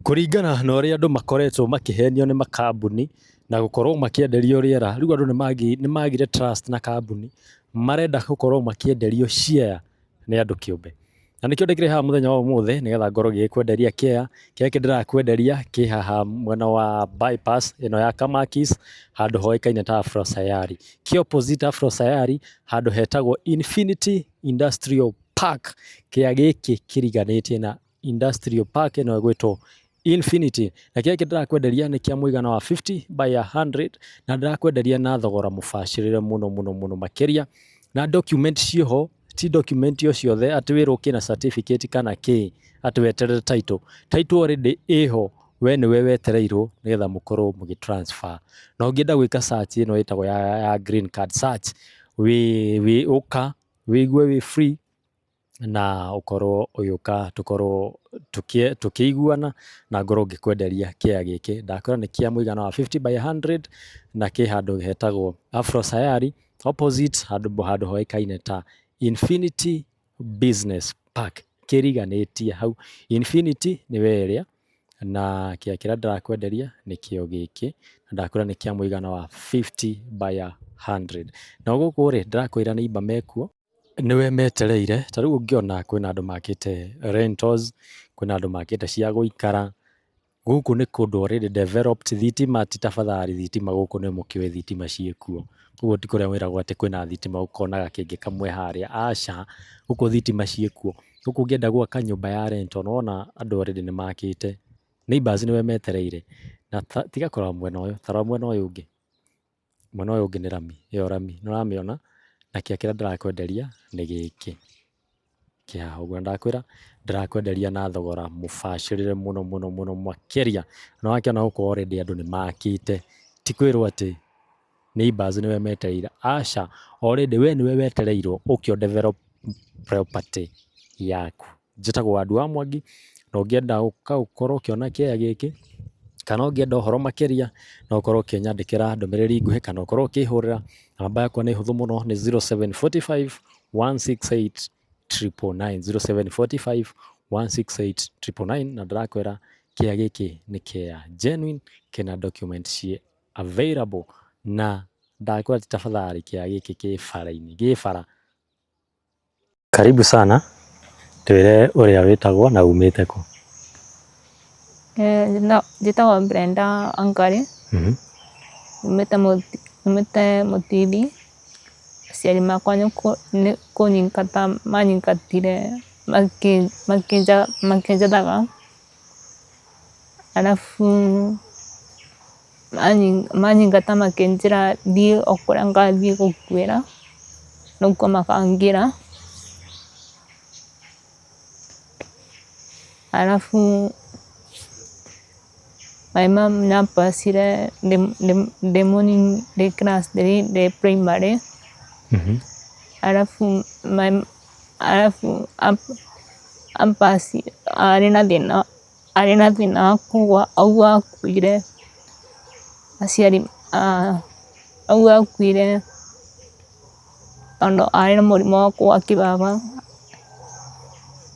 Kũringana na ũrĩa andũ makoretwo makĩhenio nĩ makambuni na gũkorwo makĩenderio rĩera, rĩu andũ nĩ magire trust na kambuni, marenda gũkorwo makĩenderio share nĩ andũ kĩũmbe. Na nĩkĩo ndĩkĩrĩ haha mũthenya wa ũmũthĩ nĩgetha ngorwo ngĩgĩkwenderia kĩaya. Kĩaya kĩrĩa ndĩrakwenderia kĩ haha mwena wa bypass ĩno ya Kamakis, handũ hoĩkaine ta Afro Sayari. Kĩ opposite Afro Sayari, handũ hetagwo Infinity Industrial Park. Kĩaya gĩkĩ kĩriganĩtie na Industrial Park ĩno ĩgwĩtwo Infinity. Na kĩaya ndĩrakwenderia nĩ kĩa mũigana wa 50 by 100 na ndĩrakwenderia na thogora mũbacĩrĩre mũno makĩria. Na document ciĩho, ti document o ciothe atĩ wĩrwo kĩna certificate kana kĩ atĩ weterere title. Title already ĩho, we nĩwe wetereirwo nĩgetha mũkorwo mũgĩ-transfer. Na ũngĩenda gwĩka search ĩno ĩtagwo ya green card search, ũka wĩigue wĩ free na ũkorwo ũgĩũka tũkorwo tũkĩiguana na ngorwo ngĩkwenderia kĩaya gĩkĩ. Ndakwĩra nĩ kĩa mũigana wa 50 by 100 na kĩ handũ hetagwo Afro Sayari opposite handũ hoĩkaine ta Infinity Business Park. Kĩriganĩtie hau. Infinity nĩwe ĩrĩa na kĩaya kĩrĩa ndĩrakwenderia nĩ kĩo gĩkĩ, na ndakwĩra nĩ kĩa mũigana wa 50 by 100. Na gũkũ rĩ, ndĩrakwĩra neighbor mekuo nĩwe metereire. Ta rĩu ũngĩona kwĩna andũ makĩte rentals, kwĩna andũ makĩte cia gũikara. Gũkũ nĩ kũndũ already developed. Thitima ti tafadhali, thitima gũkũ nĩ mũkĩũĩ thitima ciĩkuo. Koguo ti kũrĩa wĩragwo atĩ kwĩna thitima ũkona gakĩngĩ kamwe harĩa, aca, gũkũ thitima ciĩkuo. Gũkũ ũngĩenda gwaka nyũmba ya rental, nĩwona andũ already nĩ makĩte. Neighbours nĩwe metereire. Na tiga kũrora mwena ũyũ, ta rora mwena ũyũ ũngĩ. Mwena ũyũ ũngĩ nĩ rami, ĩyo rami, nĩũramĩona? Na kĩaya kĩrĩa ndĩrakwenderia nĩ gĩkĩ. Kĩ haha ũguo, na ndakwĩra ndĩrakwenderia na thogora mũbacĩrĩre mũno makĩria. Na wakĩona gũkũ already andũ nĩ makĩte. Ti kwĩrwo atĩ neighbours nĩwe metereire, aca, already we nĩwe wetereirwo ũkĩ develop property yaku. Njĩtagwo Wandũ wa Mwangi, na ũngĩenda ũkorwo ũkĩona kĩaya gĩkĩ, kana ũngĩenda ũhoro makĩria, no ũkorwo ũkĩnyandĩkĩra ndũmĩrĩri nguhĩ kana ũkorwo ũkĩhũrĩra. Namba yakwa nĩ hũthũ mũno, nĩ 0745 168 999, 0745 168 999. Na ndĩrakwĩra kĩaya gĩkĩ nĩ kĩaya genuine, kĩna document ciĩ available, na ndakwĩra ti tafadhali kĩaya gĩkĩ kĩ bara-inĩ, gĩ bara. Karibu sana, twĩre ũrĩa wĩtagwo na umĩte kũ? Njĩtagwo Brenda Wangari. Umĩte Mũtithi. Aciari makwa nĩ kũnyingata manyingatire makĩnjathaga. Arabu manyingata makĩnjĩra thiĩ o kũrĩa ngathiĩ gũkuĩra, noguo makangĩra. Arabu maima nyambacire ndĩ mũnini, ndĩ class 3 ndĩ primary. Arabu ampaci arĩ na thĩna wa kũgũa, augua akuire. Aciari augua akuire tondũ arĩ na mũrimũ wa kũgũa kĩbaba.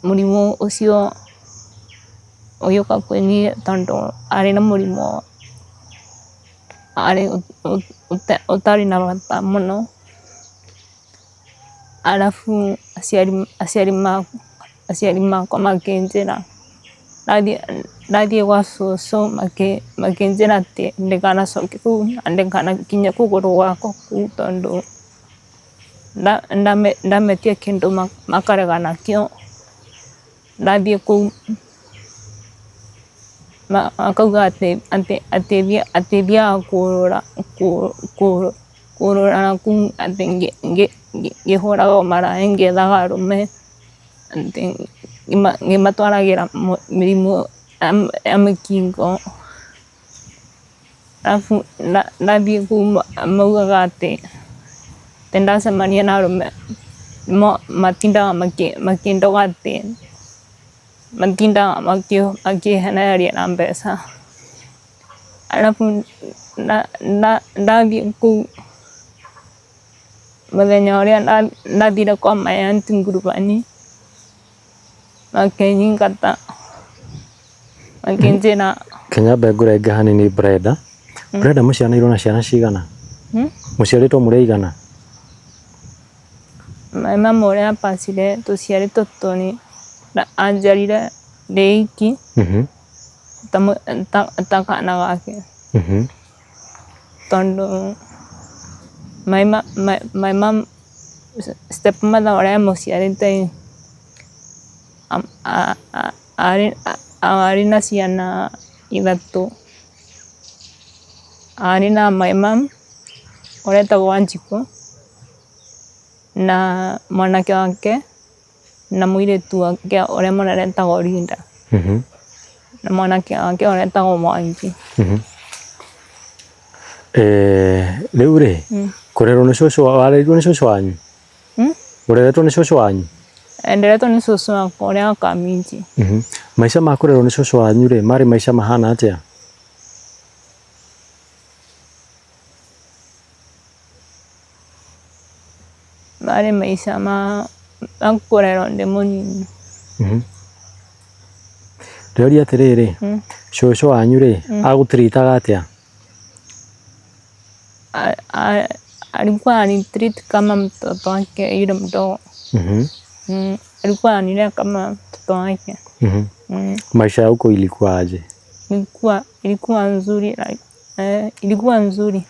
Mũrimũ ũcio ũgĩũka kwĩ niĩ tondũ arĩ na mũrimũ ũtarĩ na bata mũno. Arabu aciari makwa makĩnjĩra ndathiĩ gwa cũcũ, makĩnjĩra atĩ ndikanacoke kũu na ndikanakinye kũgũrũ gwakwa kũu tondũ ndametia kĩndũ makarega nakĩo. Ndathiĩ kũu makauga atĩ thiaga kũũrũra nakũu, atĩ ngĩhũraga maraya ngĩethaga arũme, atĩ ngĩmatwaragĩra mĩrimũ ya mĩkingo. Arabu ndathiĩ kũu maugaga atĩ ndacemania na arũme matindaga makĩndoga, atĩ matindaga makĩhenereria na mbeca. Arabu ndathiĩ kũu mũthenya ũrĩa ndathire kwa my aunty ngurubani, makĩnyingata Makinjira Kenyambe ngũrenga hanini Brenda. Brenda mũciarĩirwo na ciana cigana? Mũciarĩtwo mũrĩ aigana? mama ũrĩa apacire tũciarĩtwo tũnĩ na anjiarire ndĩ iki ta kana gake. Tondũ my mom stepmother ũrĩa mũciarĩte arĩ na ciana ithatũ. Arĩ na my mom ũrĩa etagwo Wanjikũ na mwanake wake na mũirĩtu wake ũrĩa mũnene etagwo Linda na mwanake wake ũrĩa etagwo Mwangi. Rĩu rĩ kũrerwo nĩ cũcũ warerirwo nĩ cũcũ wanyu? Ũreretwo nĩ cũcũ wanyu? Nderetwo nĩ cũcũ wakwa ũrĩa wa Kaminji. Maica ma kũrerwo nĩ cũcũ wanyu rĩ marĩ maica mahana atĩa? Marĩ maica ma kũrerwo ndĩ mũnini. Ndĩroria atĩrĩrĩ, cũcũ wanyu rĩ agũtiritaga atĩa? Alikuwa anitreat kama mtoto wake yule mdogo. Alikuwa anilea kama mtoto wake. Maisha ya huko ilikuwa aje? Ilikuwa nzuri. Ilikuwa nzuri.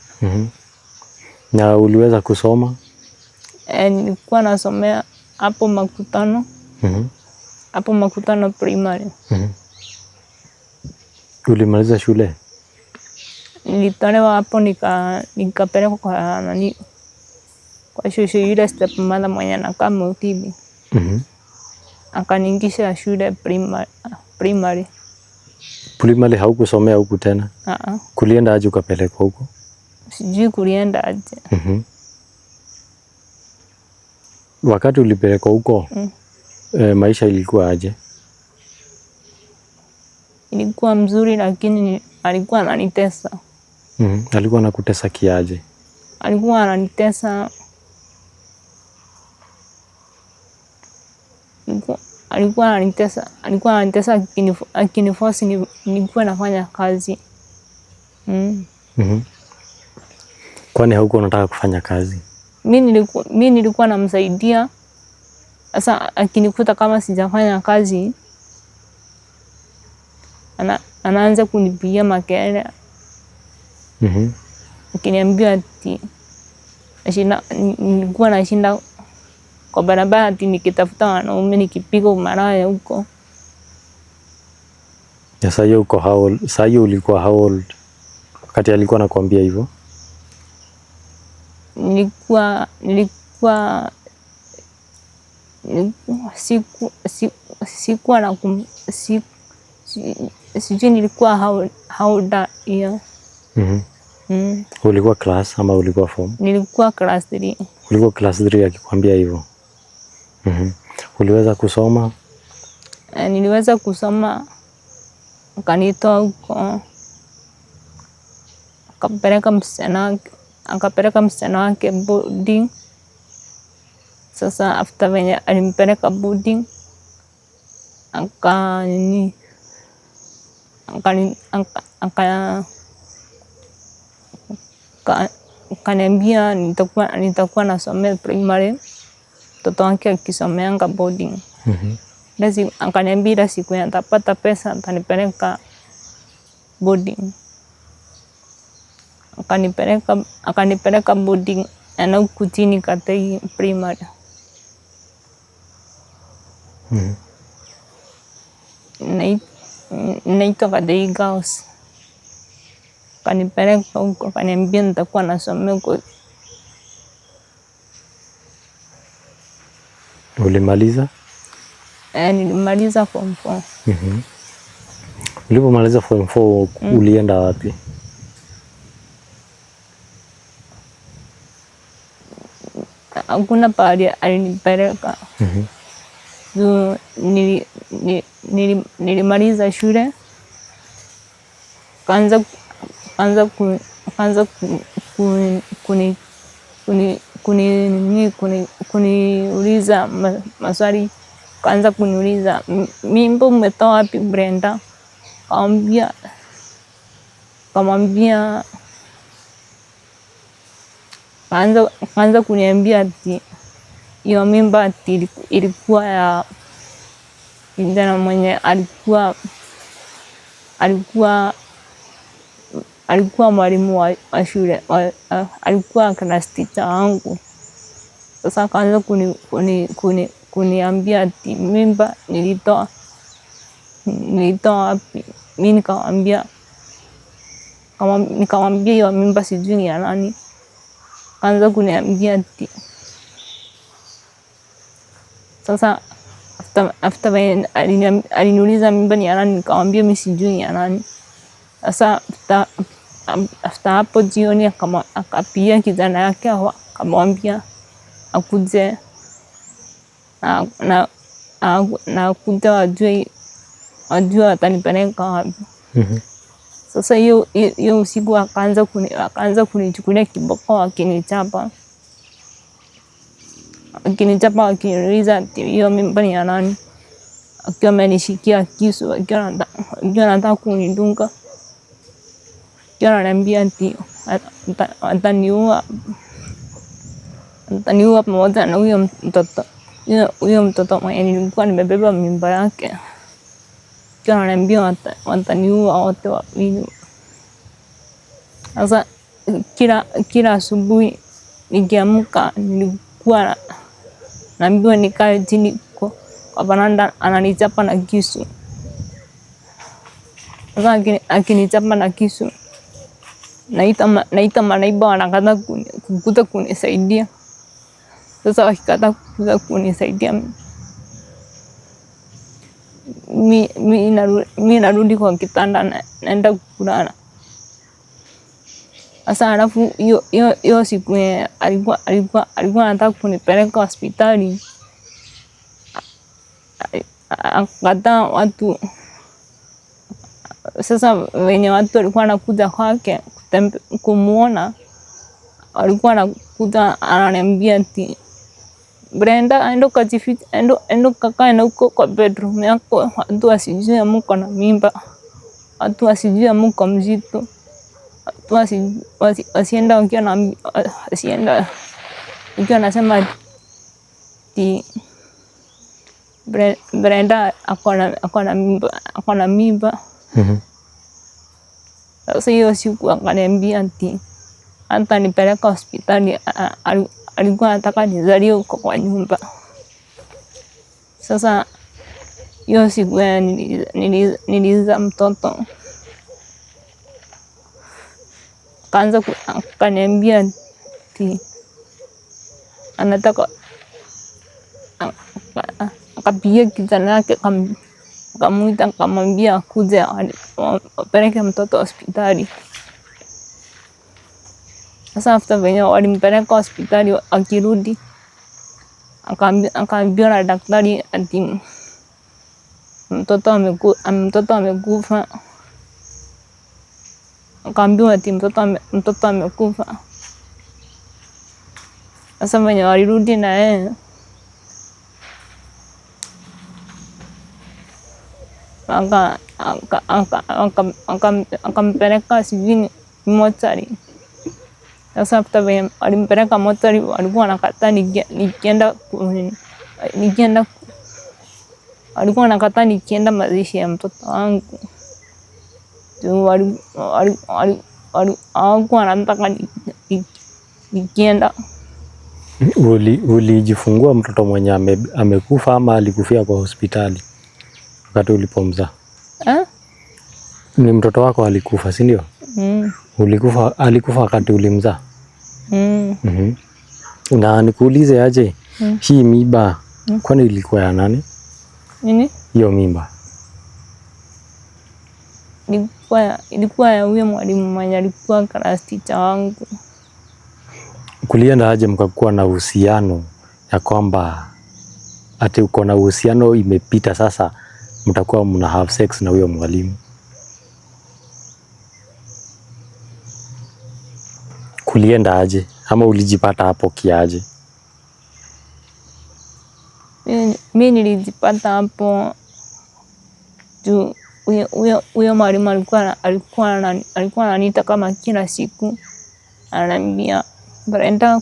Na uliweza kusoma? Nilikuwa nasomea hapo Makutano. Hapo Makutano primary. Ulimaliza shule? Nilitolewa hapo nikapelekwa kwa nani, kwa shosho yule stepmother mwenye anakaa Mutibi. Akaniingisha shule primary. Primary haukusomea huku tena? Kulienda aje ukapelekwa huko? Sijui kulienda aje. Wakati ulipelekwa huko maisha ilikuwa aje? Ilikuwa mzuri lakini alikuwa ananitesa. Alikuwa anakutesa kiaje? Alikuwa ananitesa. Alikuwa ananitesa akiniforce nilikuwa nafanya kazi. Kwani haukuwa unataka kufanya kazi? Mimi nilikuwa namsaidia. Sasa akinikuta kama sijafanya kazi anaanza kunipigia makelele. Akiniambia ati nilikuwa nashinda kwa barabara ati nikitafuta wanaume nikipiga umalaya huko. Sasa hiyo uko how old? Sasa hiyo ulikuwa how old wakati alikuwa anakuambia hivyo? Sijui nilikuwa how old hiyo. Ulikuwa class ama ulikuwa form? Nilikuwa class 3. Ulikuwa class 3 akikwambia hivyo? Uliweza kusoma? Niliweza kusoma. Akanitoa huko. Akapeleka msichana wake boarding. Sasa after venye alimpeleka boarding akaniambia nitakuwa nasomea primary, mtoto wake akisomeanga boarding. Akaniambia ile siku nitapata pesa atanipeleka boarding. Akanipeleka boarding na huku chini Katei primary. Naitwa Katei Girls. Akanipeleka huko akaniambia nitakuwa nasomea huko. Ulimaliza? Nilimaliza form 4. Ulipomaliza form 4 ulienda wapi? Hakuna pahali alinipeleka. Nilimaliza shule. Kaanza kuniuliza maswali. Kaanza kuniuliza mimba umetoa wapi Brenda? kamwambia kaanza kuniambia ati hiyo mimba ati ilikuwa ya kijana mwenye alikuwa mwalimu wa shule, alikuwa class teacher wangu. Sasa akaanza kuniambia ati mimba nilitoa wapi. Mimi nikamwambia hiyo mimba sijui ni ya nani. Akaanza kuniambia ati sasa after aliniuliza mimba ni ya nani, nikamwambia mimi sijui ni ya nani. Sasa after hapo jioni akapigia kijana yake akamwambia akuje na akuje wajue atanipeleka wapi. Sasa hiyo usiku akaanza kunichukulia kiboko, akinichapa akiniuliza ati hiyo mimba ni ya nani, akiwa amenishikia kisu, akiwa anataka kunidunga, akiwa ananiambia ati ataniua pamoja na huyo mtoto mwenye nilikuwa nimebeba mimba yake. Akiwa ananiambia wataniua wote wawili. Sasa kila asubuhi nikiamka nilikuwa naambiwa nikae chini kwa baranda, ananichapa na kisu. Sasa akinichapa na kisu, naita manaiba wanakata kukuja kunisaidia. Sasa wakikata kukuja kunisaidia, mi narudi kwa kitanda naenda kulala. Sasa alafu hiyo siku alikuwa anataka kunipeleka hospitali, akakataa watu. Sasa wenye watu walikuwa wanakuja kwake kumuona, walikuwa wanakuja ananiambia ati Brenda, endo kajificha, endo kakae na huko kwa bedroom yako, watu wasijue muko na mimba, watu wasijue muko mzito, wasienda wakiwa nasema ati Brenda ako na mimba. Sasa hiyo siku akaniambia ati hata nipeleka hospitali, alikuwa anataka nizalie huko kwa nyumba. Sasa hiyo siku nilizaa mtoto, akaniambia ati anataka, akapigia kijana yake akamwita, akamwambia akuje apeleke mtoto hospitali. Sasa after venye walimpeleka hospitali, akirudi akaambiwa na daktari ati mtoto amekufa. Akaambiwa ati mtoto amekufa. Sasa venye walirudi na yeye, akampeleka sijui mochari. Sasa after venye walimpeleka mochari, walikuwa wanakataa nikienda mazishi ya mtoto wangu. Hawakuwa wanataka nikienda. Ulijifungua mtoto mwenye amekufa ama alikufia kwa hospitali wakati ulipomzaa? Ni mtoto wako alikufa, si ndio? Alikufa wakati ulimzaa? Na nikuulize aje, hii mimba kwani ilikuwa ya nani? Nini? Hiyo mimba ilikuwa ya huyo mwalimu mwenye alikuwa class teacher wangu. Kulienda aje mkakuwa na uhusiano ya kwamba ati uko na uhusiano imepita, sasa mtakuwa mna have sex na huyo mwalimu? Kulienda aje ama ulijipata hapo kiaje? Mimi nilijipata hapo juu huyo mwalimu alikuwa ananiita kama kila siku, ananiambia Brenda,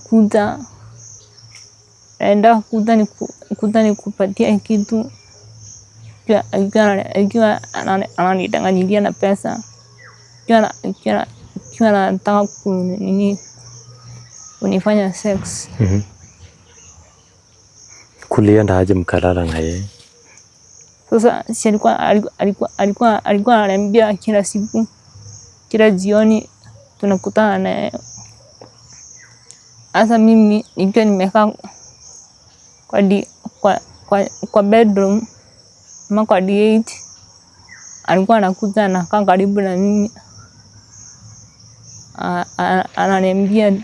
kuja nikupatia kitu. Akiwa ananidanganyilia na pesa, akiwa anataka kunifanya sex. Kulienda aje mkalala na yeye? Sasa si alikuwa ananiambia kila siku, kila jioni tunakutana naye. Asa mimi nikiwa nimekaa kwa bedroom ama kwa D8, alikuwa anakuja anakaa karibu na mimi, ananiambia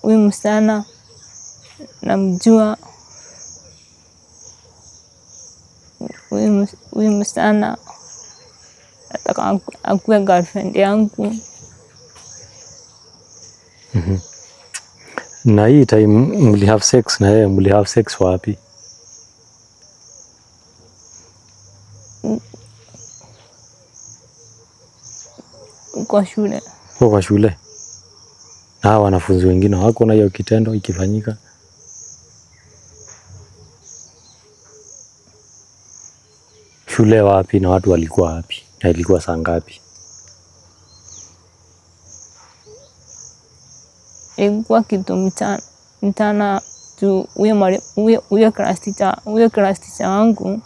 huyu msichana namjua, huyu msichana nataka akuwe girlfriend yangu. Na hii time muli have sex na yeye, muli have sex wapi? Kwa shule. Kwa shule? Na wanafunzi wengine hawakuona hiyo kitendo ikifanyika? Shule wapi na watu walikuwa wapi? Na ilikuwa saa ngapi? Ilikuwa kitu mchana tu. Huyo class teacher wangu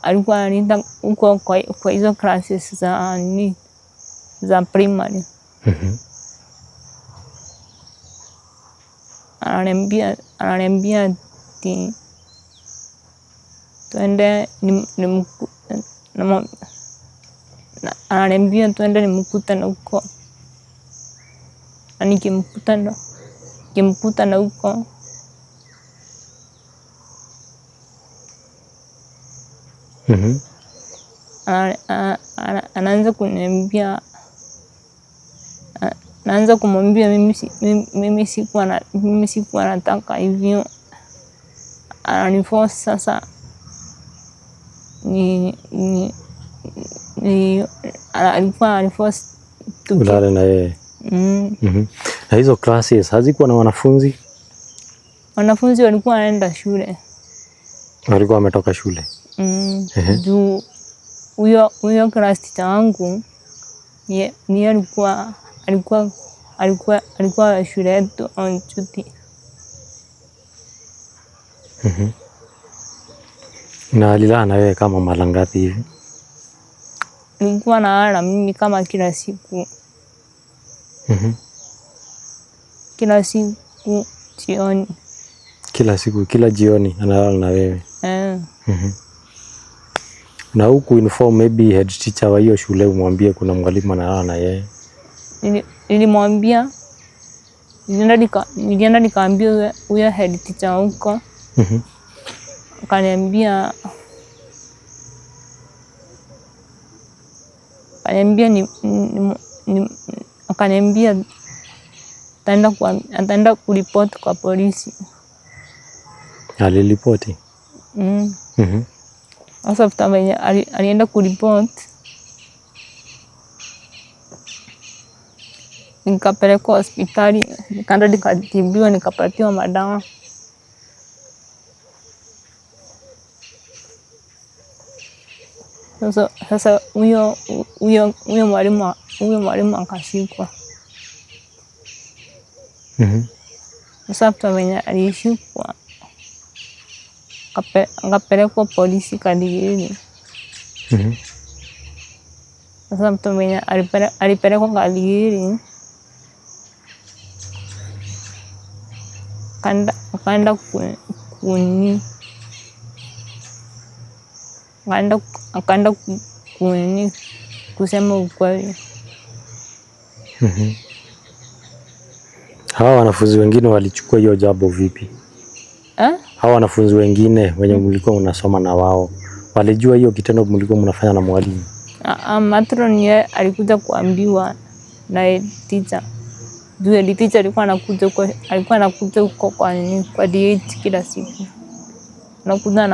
alikuwa ananiita huko kwa hizo classes za primary. Ananiambia ati tuende nimkutane huko. Nikimkutana huko anaanza kumwambia mimi sikuwa nataka hivyo, ananiforce sasa alikuwa ananiforce ulale na yeye. Na hizo classes hazikuwa na wanafunzi? Wanafunzi walikuwa wanaenda shule. Walikuwa wametoka shule? Juu huyo class teacher wangu ni alikuwa shule yetu on duty. Na alilala na wewe kama mara ngapi hivi? Nilikuwa nalala na mimi kama kila siku. Kila siku jioni. Kila jioni analala na wewe? Na huku inform maybe head teacher wa hiyo shule umwambie kuna mwalimu analala na yeye? Nilimwambia, nilienda nikaambia huyo head teacher huko. Akaniambia ataenda kuripoti kwa polisi. Aliripoti? Sasa after venye alienda kuripoti, nikapelekwa hospitali, nikaenda nikatibiwa, nikapatiwa madawa. Sasa huyo mwalimu akashikwa. Sasa after venye alishikwa, akapelekwa polisi Kadigiri. Sasa after venye alipelekwa Kadigiri, akaenda kusema ukweli. Hawa wanafunzi wengine walichukua hiyo jambo vipi? Hawa wanafunzi wengine wenye mlikuwa mnasoma na wao walijua hiyo kitendo mlikuwa mnafanya na mwalimu? Matron yeye alikuja kuambiwa na head teacher. Head teacher alikuwa anakuja huko kwa D8 kila siku. nakuja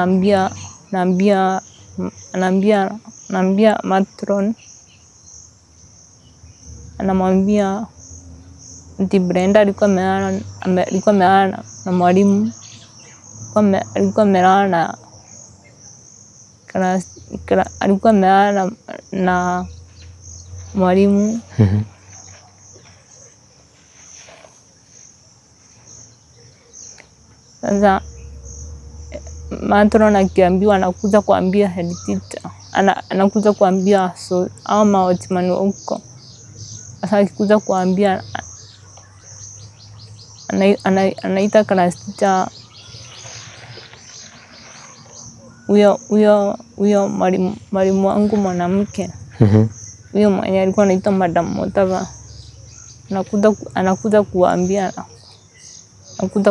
naambia matron, anamwambia ati Brenda alikuwa amelala na mwalimu, alikuwa amelala alikuwa amelala na mwalimu. Sasa matron akiambiwa, anakuja kuambia head teacher, anakuja kuambia au mawatchman huko. Sasa akikuja kuambia, anaita class teacher, huyo mwalimu wangu mwanamke, huyo mwenye alikuwa anaitwa Madam Motava, anakuja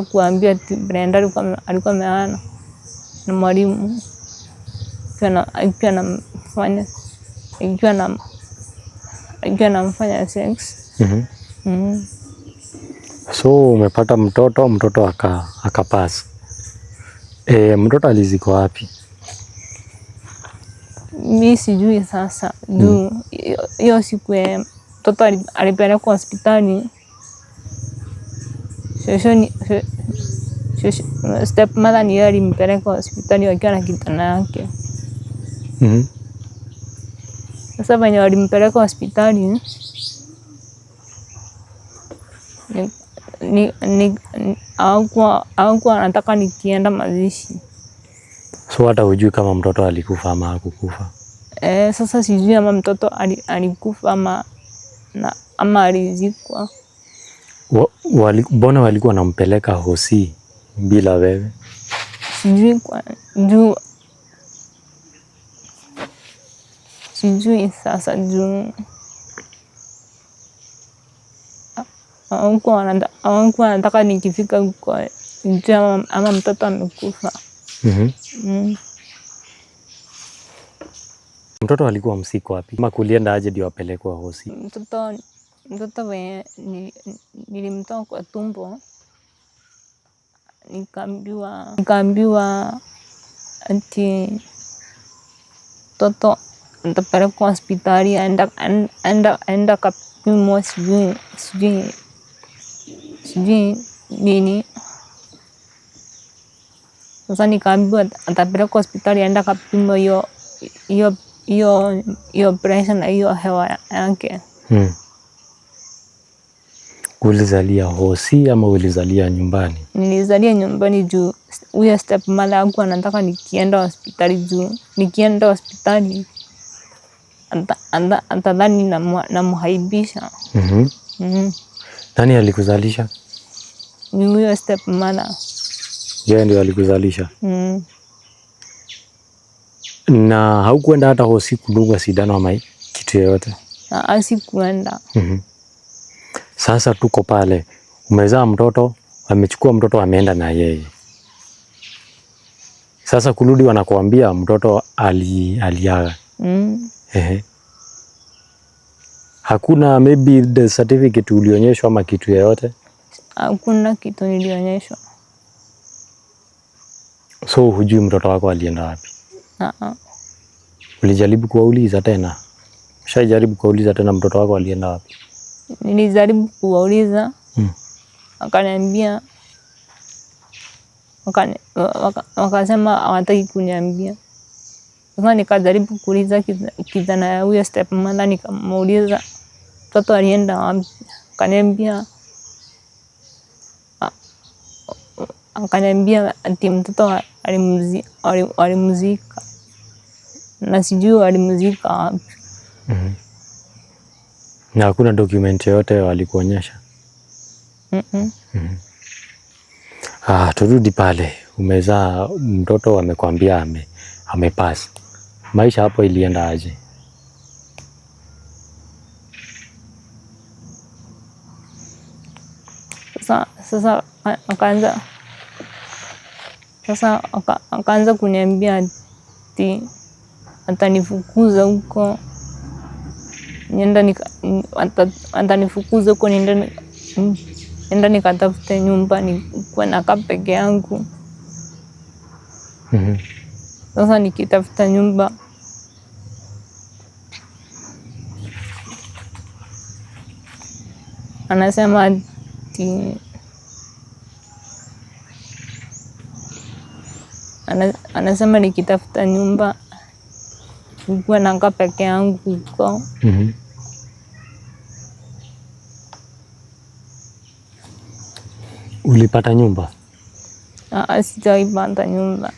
kuambia ati Brenda alikuwa amelala na mwalimu akiwa anamfanya sex. So umepata mtoto akapasa. Mtoto aliziko wapi? Mi sijui sasa. Juu hiyo siku mtoto alipelekwa hospitali, stepmother ni yeye alimpeleka hospitali wakiwa na kijana yake. Sasa venye walimpeleka hospitali, hawakuwa wanataka nikienda mazishi. So hata hujui kama mtoto alikufa ama hakukufa? Sasa sijui ama mtoto alikufa ama alizikwa. Mbona walikuwa wanampeleka hosi bila wewe? Sijui sasa juu hawakuwa wanataka nikifika huko ama mtoto amekufa. Mtoto alikuwa msiko wapi? Ama kulienda aje ndio apelekwa hosi? Mtoto wenye nilimtoa kwa tumbo, nikaambiwa ati mtoto atapelekwa hospitali, aenda kapimwa sijui nini. Sasa nikaambiwa atapelekwa hospitali, aenda kapimwa hiyo pressure na hiyo hewa yake. Ulizalia hosi ama ulizalia nyumbani? Nilizalia nyumbani juu huyo stepmother hakuwa anataka nikienda hospitali, juu nikienda hospitali atadhani namhaibisha. Nani alikuzalisha? Ni huyo stepmother. Yeye ndio alikuzalisha? Na haukuenda hata hosi kudungwa sindano ama kitu yoyote? Sikuenda. Sasa tuko pale, umezaa mtoto, amechukua mtoto ameenda na yeye. Sasa kurudi wanakuambia mtoto aliaga. Hakuna maybe the certificate ulionyeshwa ama kitu yoyote? Hakuna kitu nilionyeshwa. So hujui mtoto wako alienda wapi? Ulijaribu kuwauliza tena? Ushajaribu kuwauliza tena mtoto wako alienda wapi? Nilijaribu kuwauliza, wakaniambia, wakasema hawataki kuniambia. Sasa nikajaribu kuuliza kijana ya huyo stepmother, nikamuuliza mtoto alienda wapi? Akaniambia ati mtoto alimuzika na sijui alimuzika wapi. Na hakuna document yote walikuonyesha? Turudi pale, umezaa mtoto, wamekwambia amepasi. Maisha hapo ilienda aje? Sasa akaanza kuniambia ati atanifukuza huko, atanifukuza huko, nienda nikatafute nyumba nikuwe nakaa peke yangu. Sasa nikitafuta nyumba anasema ati anasema nikitafuta nyumba nikuwe nakaa peke yangu huko. Ulipata nyumba? Sijaipata nyumba.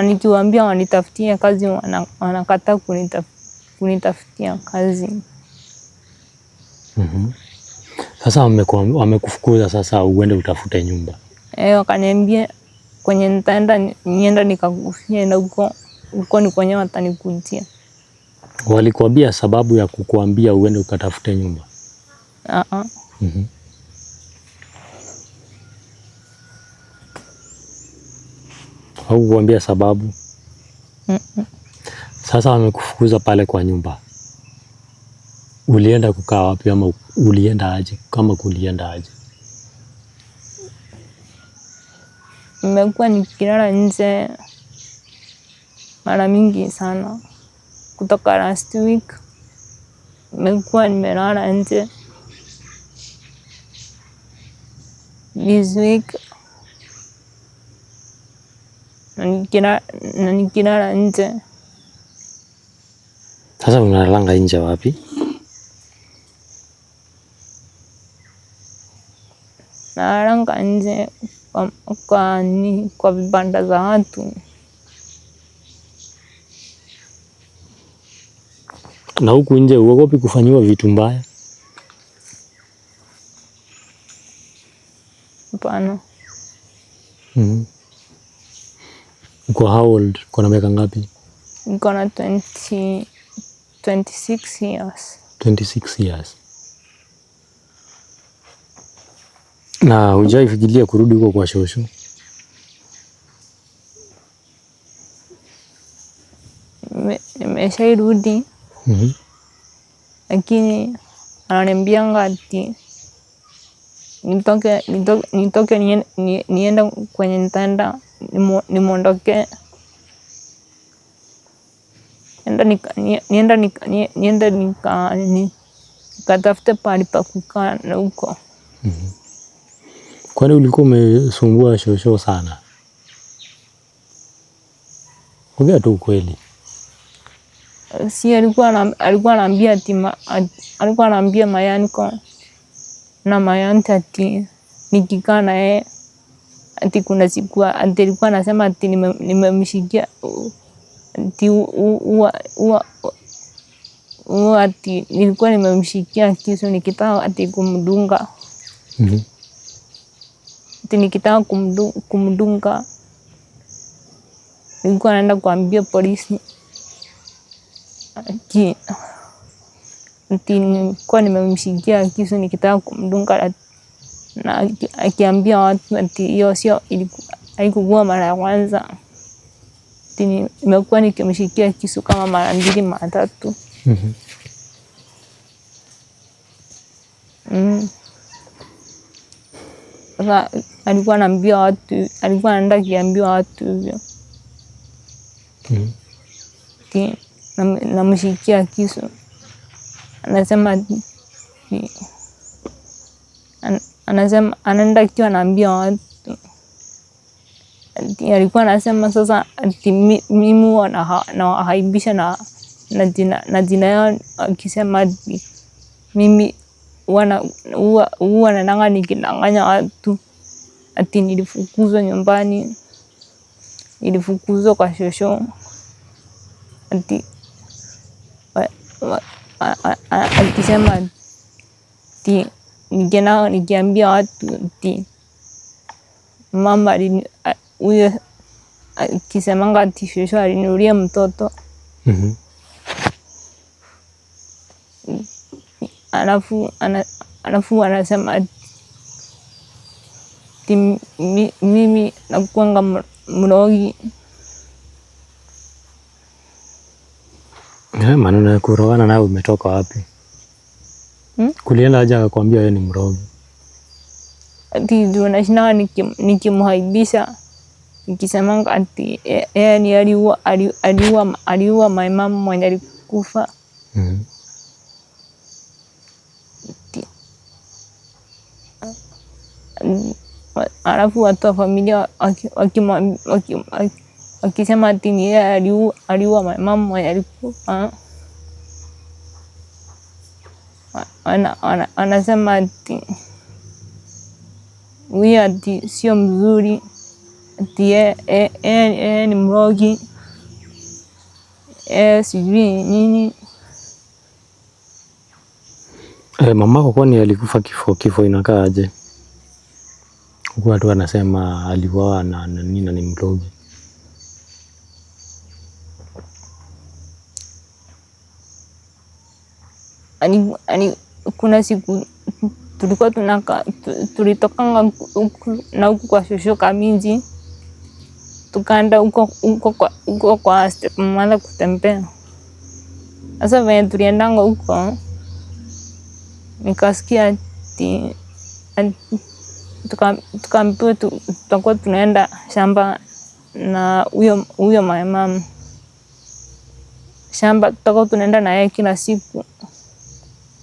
Nikiwaambia wanitafutie kazi wanakataa kunitafutia kazi. Sasa wamekufukuza sasa uende utafute nyumba? Wakaniambia kwenye nitaenda nienda nikakufie na huko ni kwenye watanikujia. Walikuambia sababu ya kukuambia uende ukatafute nyumba? Au kuambia sababu? Sasa wamekufukuza pale kwa nyumba. Ulienda kukaa wapi ama ulienda aje? Kama kulienda aje? Nimekuwa nikilala nje mara mingi sana. Kutoka last week nimekuwa nimelala nje. This week na nikilala nje. Sasa unalalanga nje wapi? Nalalanga nje kwa vibanda za watu. Na huku nje uogopi kufanyiwa vitu mbaya? Hapana. Uko how old? Uko na miaka ngapi? Niko na 26 years. 26 years. Na hujaifikiria kurudi huko kwa shosho? Nimeshairudi. Lakini ananiambianga ati nitoke niende kwenye nitaenda nimondoke. Niende nikatafute pahali pa kukaa na huko. Kwani ulikuwa umesumbua shosho sana? Ongea tu ukweli. Si alikuwa anaambia alikuwa anaambia Mayanko na Mayante ati nikikaa na yeye ati kuna siku ati alikuwa anasema ati nimemshikia ati ati nilikuwa nimemshikia kisu nikitaka ati kumdunga. Ati nikitaka kumdunga nilikuwa naenda kuambia polisi ati nilikuwa nimemshikia kisu nikitaka kumdunga, na akiambia watu ati hiyo sio haikuwa mara ya kwanza. Ati nimekuwa nikimshikia kisu kama mara 2 mara 3. Sasa alikuwa anaambia watu, alikuwa anaenda kiambia watu hivyo. Ati namshikia kisu. Anasema anaenda akiwa anaambia watu. Ati alikuwa anasema sasa ati mimi huwa nawahaibisha na jina yao, akisema ati mimi huwa naendanga nikidanganya watu. Ati nilifukuzwa nyumbani, nilifukuzwa kwa shosho. Ati akisema ati nikiambia watu ati mama huyo akisemanga ati shosho aliniulia mtoto. Alafu anasema ati mimi nakuanga mrogi. Maneno ya kurogana nawe umetoka wapi? Kulienda aje akakwambia yeye ni mrogi? Ati ndio nashinda nikimhaibisha nikisema ati ni aliua my mom mwenye alikufa. Alafu watu wa familia wakisema ati ni yeye aliua my mom mwenye alikufa. Anasema ati huyu ati sio mzuri, ati yeye ni mrogi, sijui nini. Mamako kwani alikufa kifo inakaa aje? Huku watu wanasema aliuawa na nini na ni mrogi. Kuna siku tulikuwa tulitokanga na huku kwa shosho Kaminji, tukaenda huko kwa stepmother kutembea. Sasa venye tuliendanga huko, nikasikia ati tukaambiwa tutakuwa tunaenda shamba na huyo my mom. Shamba tutakuwa tunaenda na yeye kila siku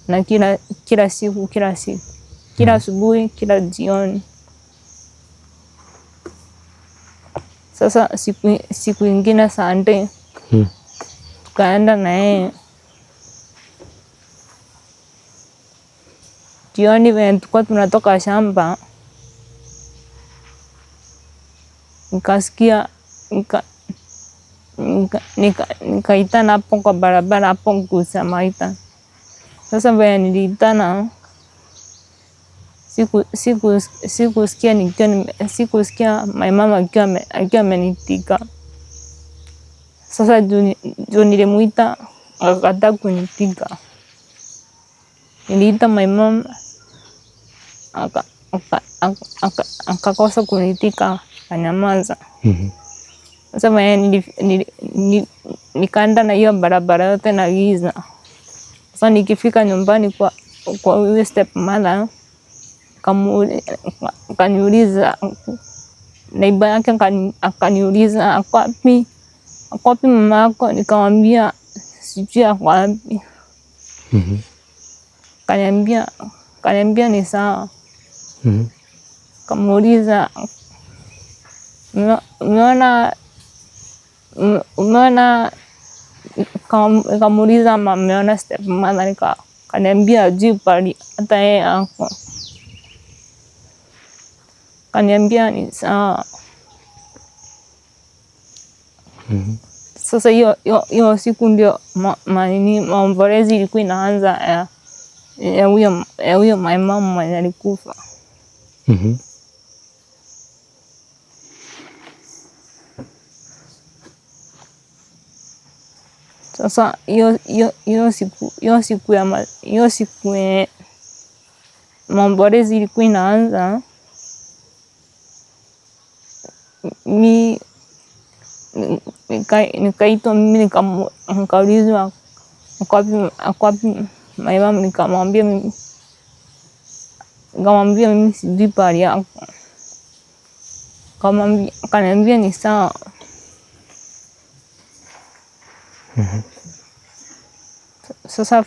na kila siku kila asubuhi, kila jioni. Sasa siku ingine Sunday tukaenda na yeye jioni. Venye tulikuwa tunatoka shamba, nikasikia nikaitana hapo kwa barabara hapo Kusamaita. Sasa venye niliitana, sikusikia my mama akiwa amenitika. Sasa juu nilimuita akakataa kunitika. Niliita my mom akakosa kunitika, akanyamaza. Sasa venye nikaenda na hiyo barabara yote na giza. Sasa nikifika nyumbani kwa huyo stepmother, akaniuliza, neighbor yake akaniuliza, ako wapi mama yako? Nikamwambia sijui ako wapi. Kaniambia ni sawa. Kamuuliza, umeona? Kamuuliza ama ameona stepmother? Kaniambia hajui pahali hata yeye ako. Kaniambia ni sawa. Sasa hiyo siku ndio maombolezi ilikuwa inaanza ya huyo my mom mwenye alikufa. Sasa hiyo siku maombolezi ilikuwa inaanza, nikaitwa mimi, nikaulizwa ako wapi my mom? Nikamwambia mimi sijui pahali yako. Akaniambia ni sawa. Sasa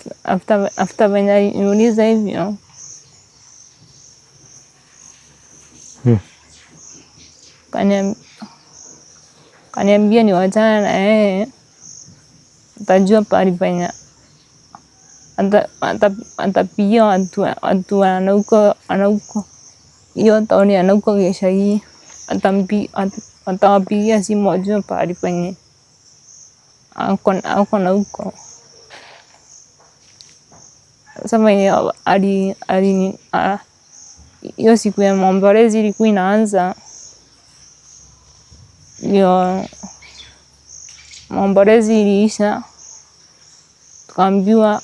after venye aliniuliza hivyo, kaniambia niwachane na yeye, atajua pahali penye atapigia watu wanauko hiyo taoni anauko Gishagi, atawapigia simu wajue pahali penye ako na huko. Sasa venye hiyo siku ya maombolezi ilikuwa inaanza, ndio maombolezi iliisha, tukaambiwa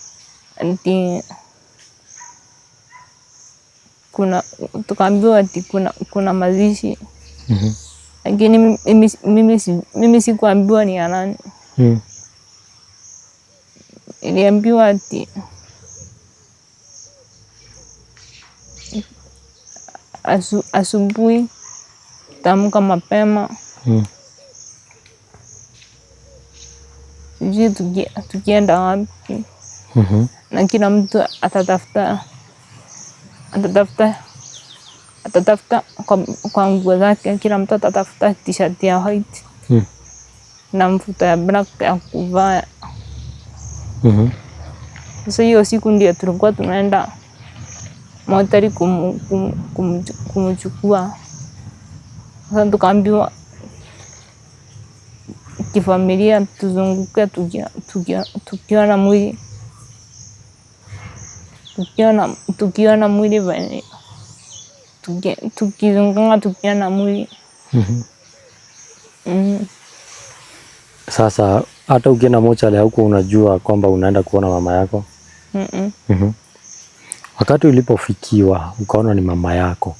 ati kuna mazishi. Lakini mimi sikuambiwa ni ya nani. Niliambiwa ati asubuhi taamka mapema Sijui tukienda wapi. Na kila mtu atatafuta kwa nguo zake, kila mtu atatafuta t-shirt ya white na mfuto ya black ya kuvaa. Sasa hiyo siku ndio tulikuwa tunaenda motari kumchukua. Sasa tukaambiwa kifamilia tuzunguke tukiona mwili. Tukiona mwili venye tukizunguka tukiona mwili. Sasa hata ukienda mochari huko unajua kwamba unaenda kuona mama yako? Wakati ulipofikiwa ukaona ni mama yako,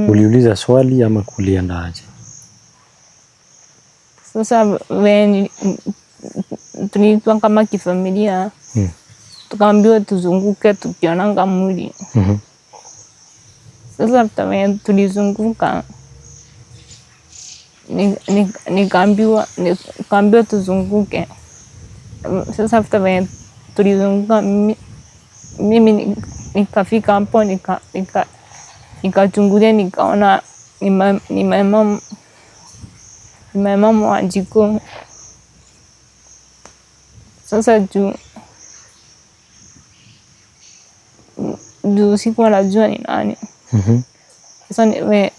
uliuliza swali ama kulienda aje? Sasa when tulikuwa kama kifamilia, tukaambiwa tuzunguke tukionanga mwili. Sasa tulizunguka, nikaambiwa tuzunguke. Sasa tulizunguka, mimi nikafika hapo nikachungulia, nikaona ni mama Wanjiku. Sasa juu sikuwa najua ni nani. Sasa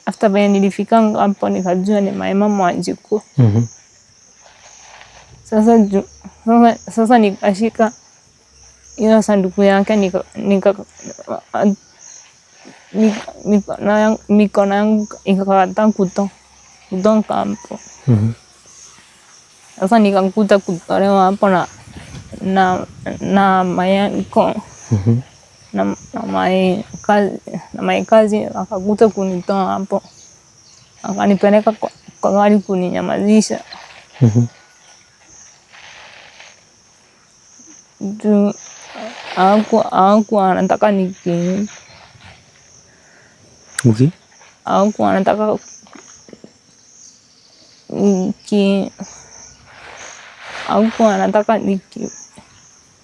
after nilifika hapo nikajua ni mama Wanjiku. Sasa nikashika hiyo sanduku yake, mikono yangu ikakata kutoka hapo. Sasa nikakuta kutolewa hapo na mayaniko na maikazi akakuta kunitoa hapo, akanipeleka kwa gari kuninyamazisha. Hakuwa anataka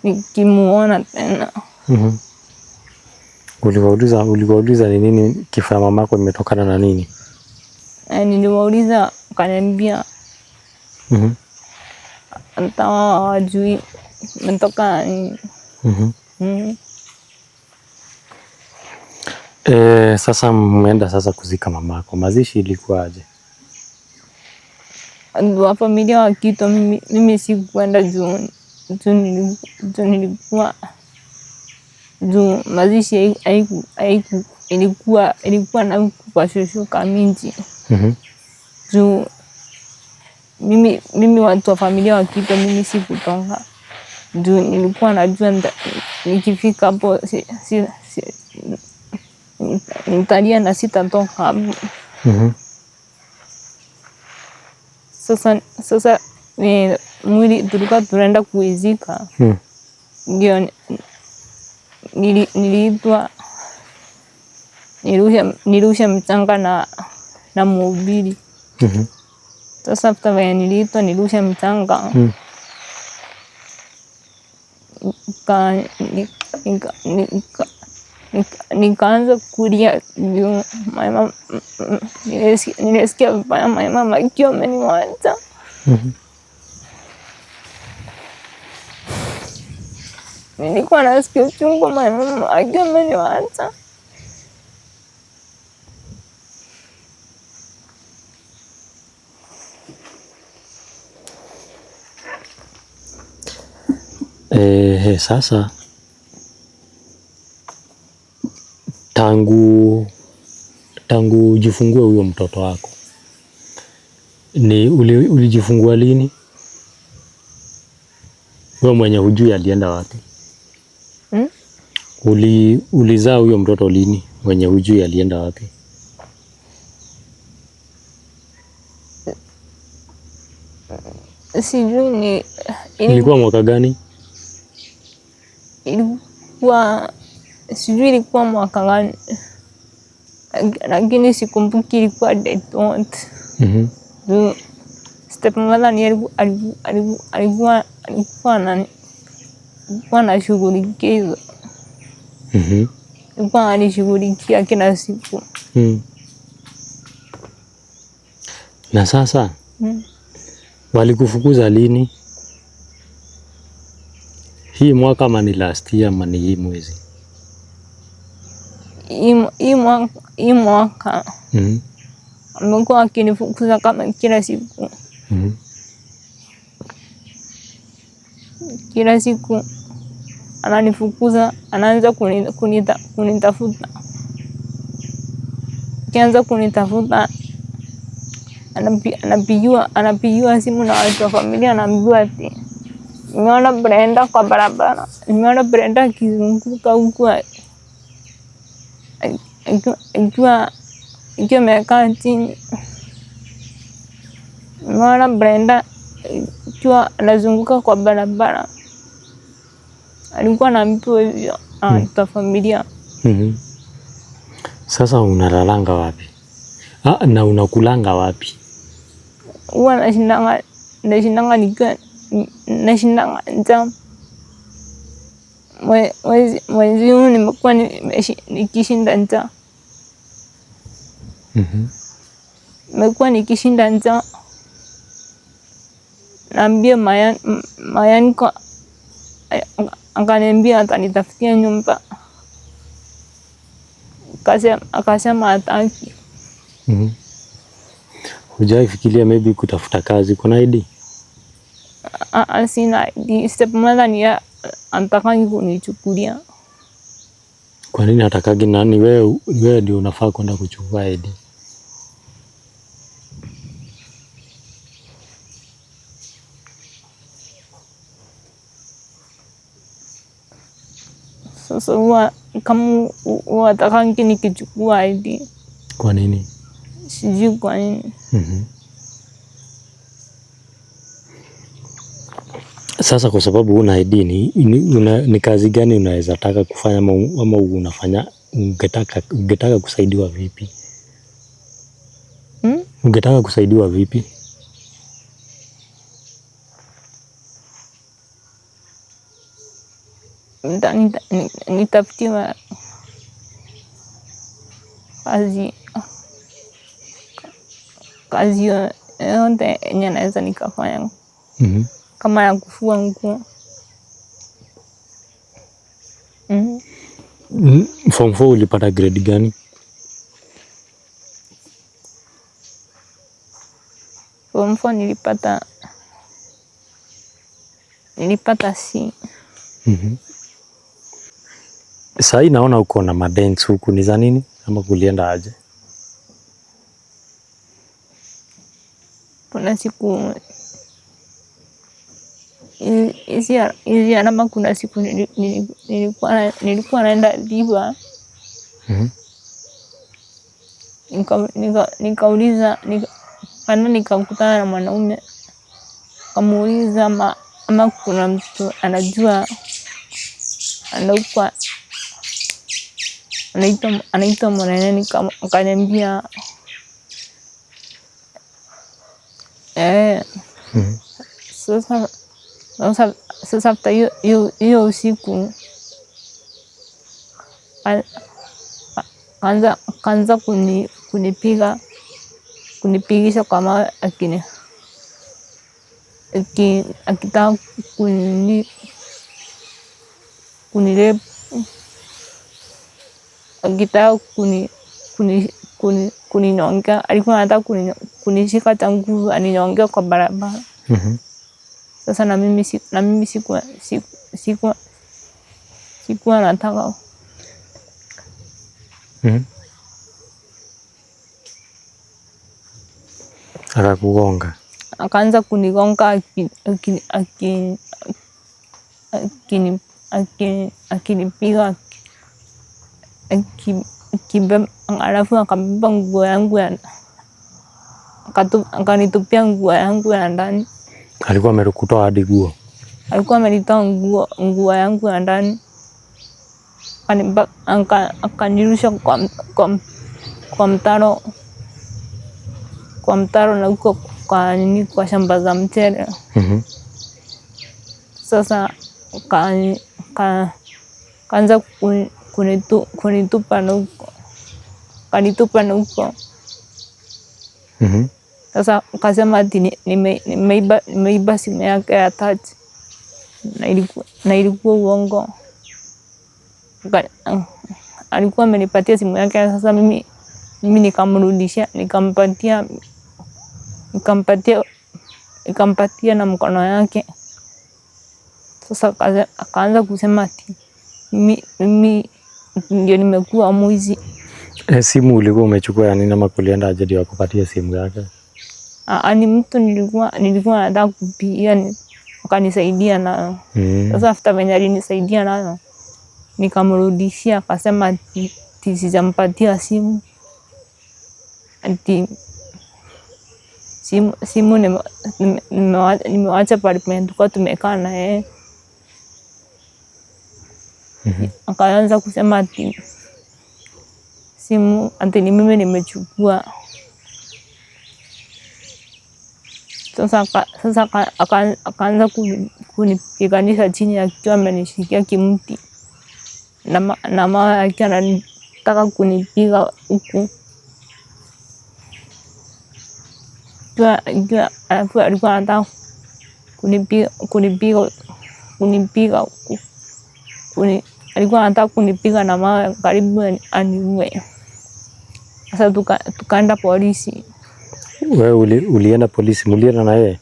nikimuona tena. Uliwauliza ni nini kifo ya mamako imetokana na nini? Niliwauliza, akaniambia hata hawajui imetokana nini. Sasa mmeenda sasa kuzika mamako, mazishi ilikuwa aje? Wa familia wakiitwa, mimi sikuenda juu mazishi ilikuwa na kwa shosho Kaminji. Juu mimi watu wa familia wakiitwa, mimi sikutoka juu nilikuwa najua nikifika hapo nitalia na sitatoka hapo. Sasa mwili tulikuwa tunaenda kuizika, ndio niliitwa nirushe mchanga na mhubiri. Sasa after niliitwa nirushe mchanga, nikaanza kulia juu mama, nilisikia vibaya mama akiwa ameniwacha. Nilikuwa nasikia uchungu mama akiwa ameniwacha. Sasa tangu ujifungue huyo mtoto wako, ulijifungua lini? Wewe mwenye hujui alienda wapi? Ulizaa huyo mtoto lini mwenye hujui alienda wapi? Sijui ilikuwa mwaka gani? Sijui ilikuwa mwaka gani, lakini sikumbuki ilikuwa date what. Stepmother ni alikuwa anashughulikia hizo. Alikuwa anishughulikia kila siku. Na sasa walikufukuza lini? Hii mwaka ama ni last year ama ni hii mwezi? Hii mwaka amekuwa akinifukuza kama kila siku. Kila siku ananifukuza, anaanza kunitafuta. Akianza kunitafuta, anapigiwa simu na watu wa familia, anaambiwa ati nimeona Brenda kwa barabara. Nimeona Brenda akizunguka huku ikiwa amekaa chini. Nimeona Brenda ikiwa anazunguka kwa barabara. Alikuwa anaambiwa hivyo na watu wa familia. Sasa unalalanga wapi? Na unakulanga wapi? Huwa nashindanga njaa. Mwezi huu nimekuwa nikishinda njaa. Nimekuwa nikishinda njaa. Naambia Mayani akaniambia atanitafutia nyumba. Akasema hataki. Hujai fikiria maybe kutafuta kazi? Kuna ID? Sina ID. Stepmother ni anataka kunichukulia. Kwa nini atakagi? Nani wewe ndio unafaa kwenda kuchukua ID? Sasa kama wataka nikichukua ID. Kwa nini? Sijui kwa nini. Sasa kwa sababu una ID, ni kazi gani unaweza taka kufanya ama unafanya? Ungetaka kusaidiwa vipi? Ungetaka kusaidiwa vipi? Nitafutiwa kazi yote yenye naweza nikafanya. Kama ya kufua nguo. Form 4 ulipata grade gani? Form 4 nilipata C. Sasa naona uko na madents huku, ni za nini ama kulienda aje? Kuna siku hizi alama, kuna siku nilikuwa naenda Diba. Nikauliza nikakutana na mwanaume. Kamuuliza ama kuna mtu anajua anaitwa Mwanene. Akaniambia Sasa after hiyo usiku kaanza kunipigisha kwa mawe akitaka kunirepu, akitaka kuninyongea. Alikuwa anataka kunishika cha nguvu aninyongea kwa barabara. Sasa na mimi sikuwa nataka. Akakugonga? Akaanza kunigonga akinipiga, alafu akabeba nguo yangu akanitupia nguo yangu ya ndani. Alikuwa amerikutoa hadi nguo? Alikuwa amelitoa nguo yangu ya ndani. Akanirusha kwa mtaro na huko kwa shamba za mchele. Sasa kaanza kunitupa na huko, kanitupa na huko. Sasa kasema ati nimeiba simu yake ya touch na ilikuwa uongo. Alikuwa amenipatia simu yake. Sasa mimi nikamrudishia, nikampatia na mkono yake. Sasa akaanza kusema ati mimi ndio nimekuwa mwizi. Simu ulikuwa umechukua ya nini ama kulienda aje ndio akupatie simu yake? Ni mtu nilikuwa nataka kupigia, akanisaidia nayo. Sasa after venye alinisaidia nayo nikamrudishia, akasema ati sijampatia simu, ati simu nimewacha pale tulikuwa tumekaa na yeye. Akaanza kusema ati simu ati ni mimi nimechukua. Sasa akaanza kunipiganisha chini akiwa amenishikia kimti na mawe akiwa anataka kunipiga huku. Alafu alikuwa anataka kunipiga huku. Alikuwa anataka kunipiga na mawe karibu aniue. Sasa tukaenda polisi. Wewe ulienda polisi? Mulienda na yeye?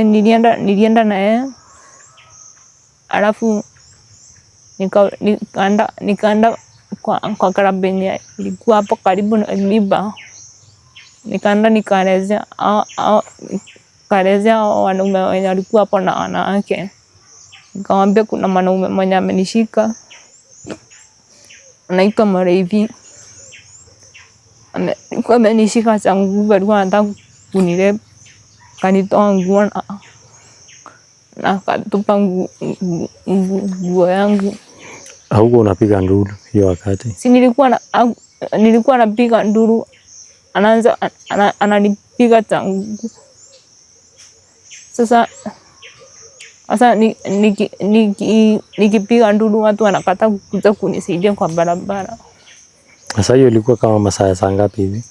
Nilienda na yeye. Alafu nikaenda kwa karabenia ilikuwa hapo karibu na Liba. Nikaenda nikaelezea wanaume wenye walikuwa hapo na wanawake. Nikamwambia kuna mwanaume mwenye amenishika anaitwa Mareivi. Alikuwa amenishika cha nguvu, alikuwa anataka kunirep. Kanitoa nguo na akatupa nguo yangu. Hauko unapiga nduru hiyo wakati? Si nilikuwa napiga nduru, ananipiga cha nguvu. Sasa nikipiga nduru watu wanakata kuja kunisaidia kwa barabara. Sasa hiyo ilikuwa kama masaa ya saa ngapi hivi?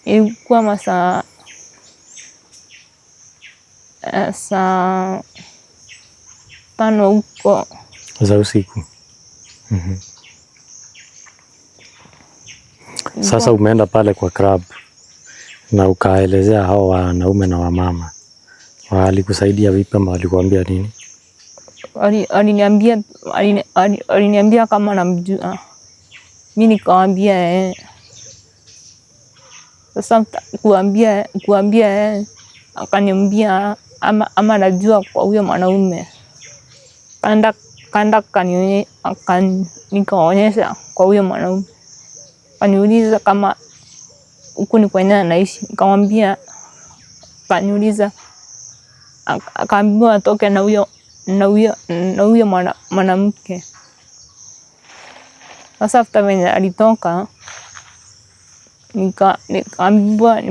Ilikuwa masaa saa 5 huko za usiku. Sasa umeenda pale kwa club na ukaelezea hao wanaume na wamama, walikusaidia vipi ama walikuambia nini? Aliniambia kama namjua. Mimi nikamwambia Sasa kuambia akaniambia ama najua kwa huyo mwanaume. Kanda nikaonyesha kwa huyo mwanaume. Kaniuliza kama huku ni kwenye anaishi. Nikamwambia, kaniuliza, akaambiwa atoke na huyo mwanamke. Sasa after venye alitoka nikaambiwa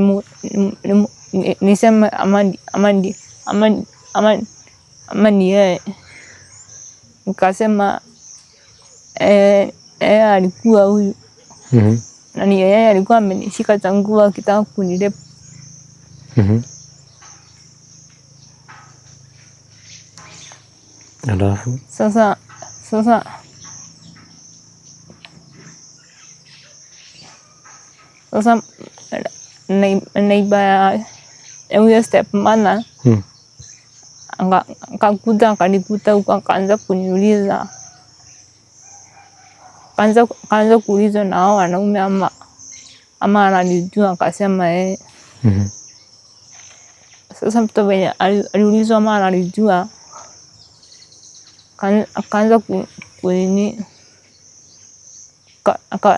niseme ama ni yeye. Nikasema alikuwa huyu. Na ni yeye alikuwa amenishika cha nguvu akitaka kunirep. Alafu Sasa neighbor ya huyo stepmother akakuja akanikuta huko, akaanza kuniuliza, akaanza kuuliza na hao wanaume ama ananijua. Akasema Sasa mtu venye aliulizwa ama ananijua, akaanza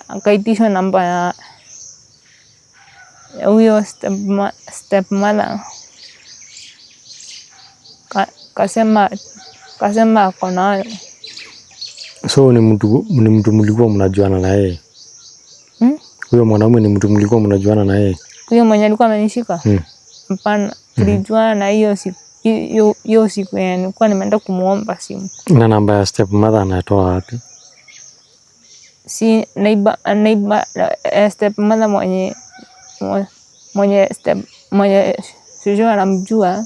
akaitishwa namba ya huyo stepmother. Kasema ako nayo. So ni mtu mlikuwa mnajuana na yeye? Huyo mwanaume ni mtu mlikuwa mnajuana na yeye? Huyo mwenye alikuwa amenishika? Hapana. Tulijuana na hiyo siku yenye nilikuwa nimeenda kumuomba simu. Na namba ya stepmother anatoa wapi? Si neighbor stepmother mwenye shushu anamjua.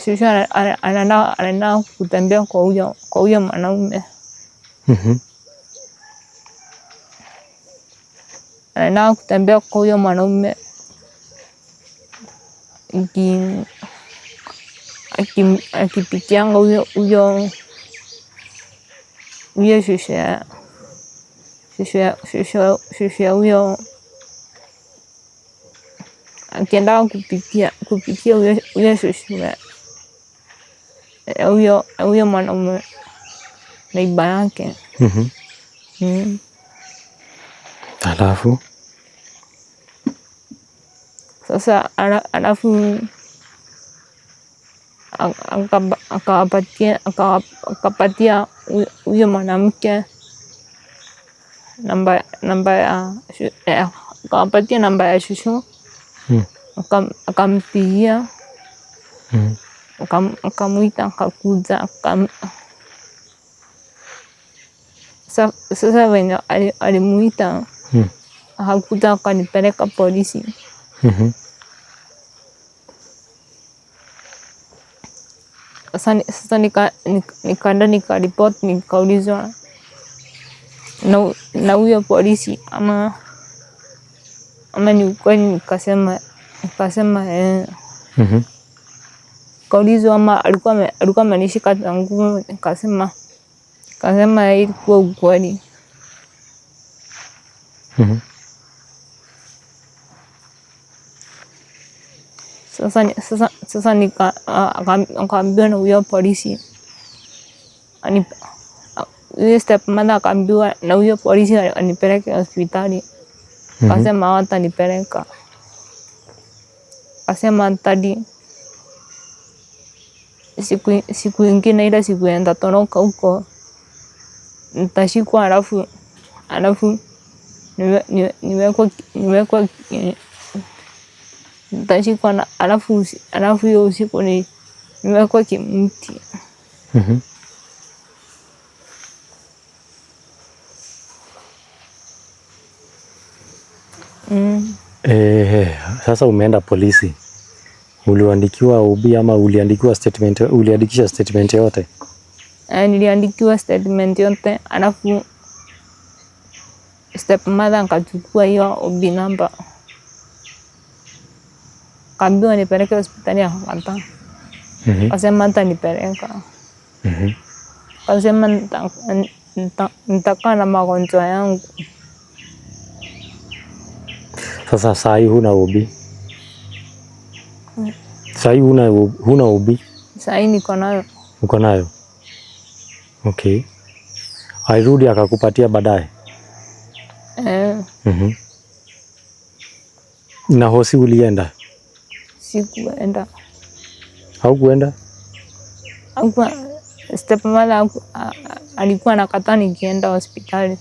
Shushu anaenda kutembea kwa huyo mwanaume. Anaenda kutembea kwa huyo mwanaume akipitianga huyo shushu ya huyo, akienda kupitia huyo shushu ya huyo mwanaume neighbor yake. Alafu sasa alafu akapatia huyo mwanamke akapatia namba ya shushu. Akampigia. Akamuita akakuja. Sasa wenye alimuita akakuja akanipeleka polisi. Sasa nikaenda nikaripoti, nikaulizwa na huyo polisi ama ni ukweli. Nikasema kaulizwa ama alikuwa amenishika tangu. Nikasema ilikuwa ukweli. Sasa akaambiwa na huyo polisi, huyo stepmother akaambiwa na huyo polisi anipeleke hospitali. Akasema hawatanipeleka. Akasema hadi siku ingine, ile siku ya nitatoroka huko nitashikwa, alafu niwekwa nitashikwa, alafu hiyo usiku niwekwa kimti. Sasa umeenda polisi, uliandikiwa OB ama uliandikisha statement yote? Niliandikiwa statement yote, alafu stepmother akachukua hiyo OB number, kaambiwa nipeleke hospitali, akakataa. Akasema hatanipeleka. Akasema nitakaa na magonjwa yangu. Sasa saa hii huna OB? Saa hii huna OB? Saa hii niko nayo. Uko nayo? Okay. Alirudi akakupatia baadaye? Na hosi ulienda? Sikuenda. Haukuenda? Stepmother alikuwa anakataa nikienda hospitali.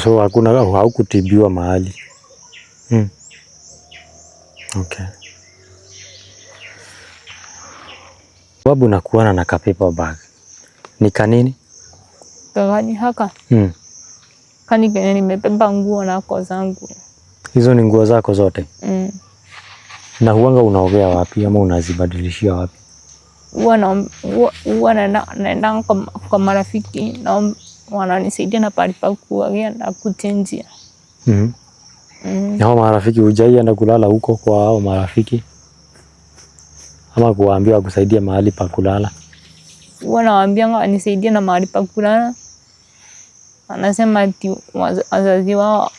So haukutibiwa mahali? Okay. Sababu nakuona na paper bag. Ni kanini? Kagani haka? Kani kenye nimebeba nguo nako zangu. Hizo ni nguo zako zote? Na huanga unaogea wapi ama unazibadilishia wapi? Huwa naenda kwa marafiki na wananisaidia na pahali pa kuogea na kuchenjia. Hao marafiki hujaienda kulala huko kwa hao marafiki? Ama kuwaambia wakusaidie mahali pa kulala? Huwa nawaambia wanisaidie na mahali pa kulala. Anasema ati wazazi wao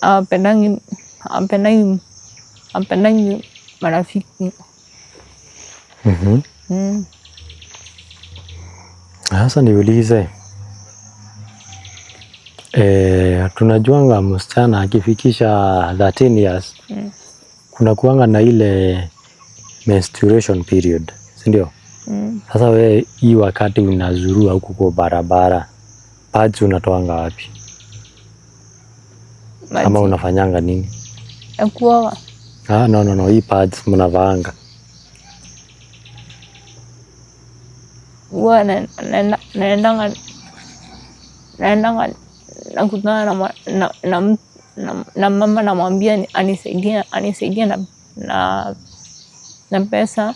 hawapendangi marafiki. Sasa niulize, tunajuanga msichana akifikisha 13 years kuna kuanga na ile menstruation period, si ndio? Sasa wewe hii wakati unazurua huku kwa barabara, pads unatoanga wapi? Ama unafanyanga nini? Kuoga. No, hii pads mnavaanga. Huwa naendanga nakutana na mama, namwambia anisaidie na pesa,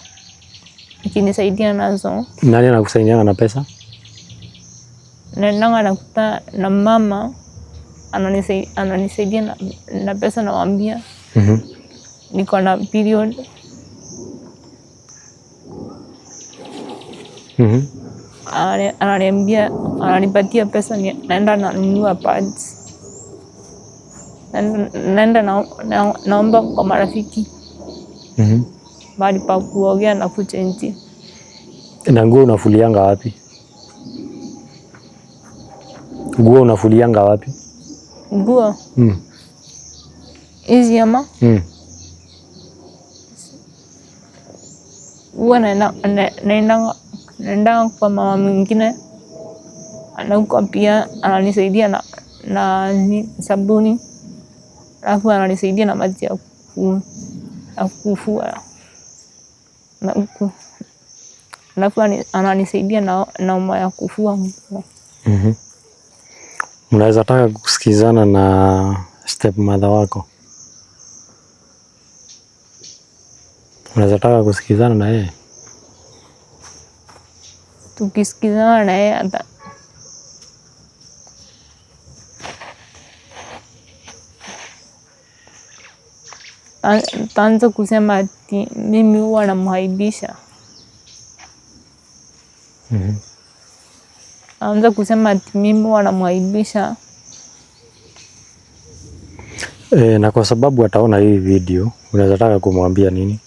akinisaidia nazo. Nani anakusaidia na pesa? Naendanga nakutana na mama ananisaidia na pesa, namwambia niko na period. Ananiambia, ananipatia pesa, naenda nanunua pads. Naenda naomba kwa marafiki mahali pa kuogea na kuchenji. Na nguo unafulianga wapi? Nguo unafulianga wapi? Nguo hizi ama huwa naenda kwa mama mwingine, anakuwa pia ananisaidia na sabuni, alafu ananisaidia na maji ya kufua, alafu ananisaidia na omo ya kufua nguo. Unaweza taka kusikizana na stepmother wako? Unaweza taka kusikizana na yeye? Tukisikizana na yeye ataanza kusema ati mimi huwa namhaibisha. Anza kusema ati mimi huwa namhaibisha. Na kwa sababu ataona hii video, unaweza taka kumwambia nini?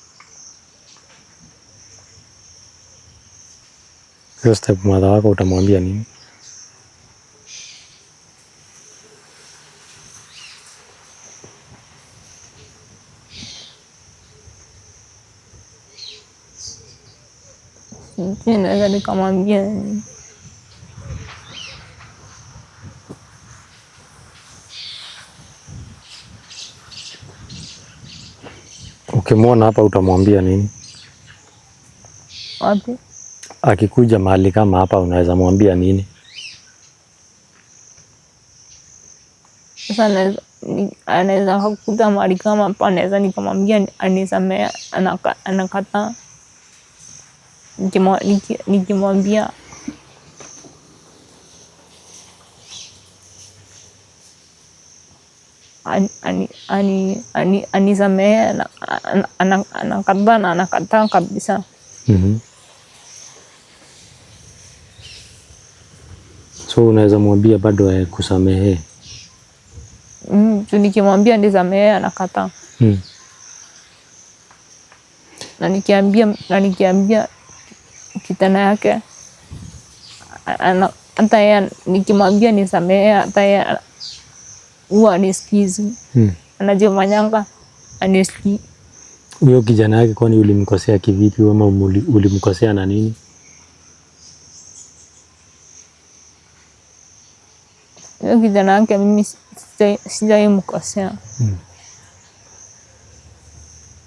Hiyo stepmother wako utamwambia nini? Naweza nikamwambia nini? Ukimwona hapa utamwambia nini? Wapi? Akikuja mahali kama hapa unaweza mwambia nini? Sasa anaweza kukuta mahali kama hapa, naweza nikamwambia anisamea, anakataa. Nikimwambia anisamee, anakataa na anakataa kabisa. So unaweza mwambia bado kusamehe? Nikimwambia nisamehe anakataa. Na nikiambia kitana yake, hata yeye nikimwambia nisamehe, hata yeye huwa anisikizi. Anajifanyanga anisikii. Huyo kijana yake kwani ulimkosea kivipi, ama ulimkosea na nini? Huyo kijana yake mimi sijaimkosea.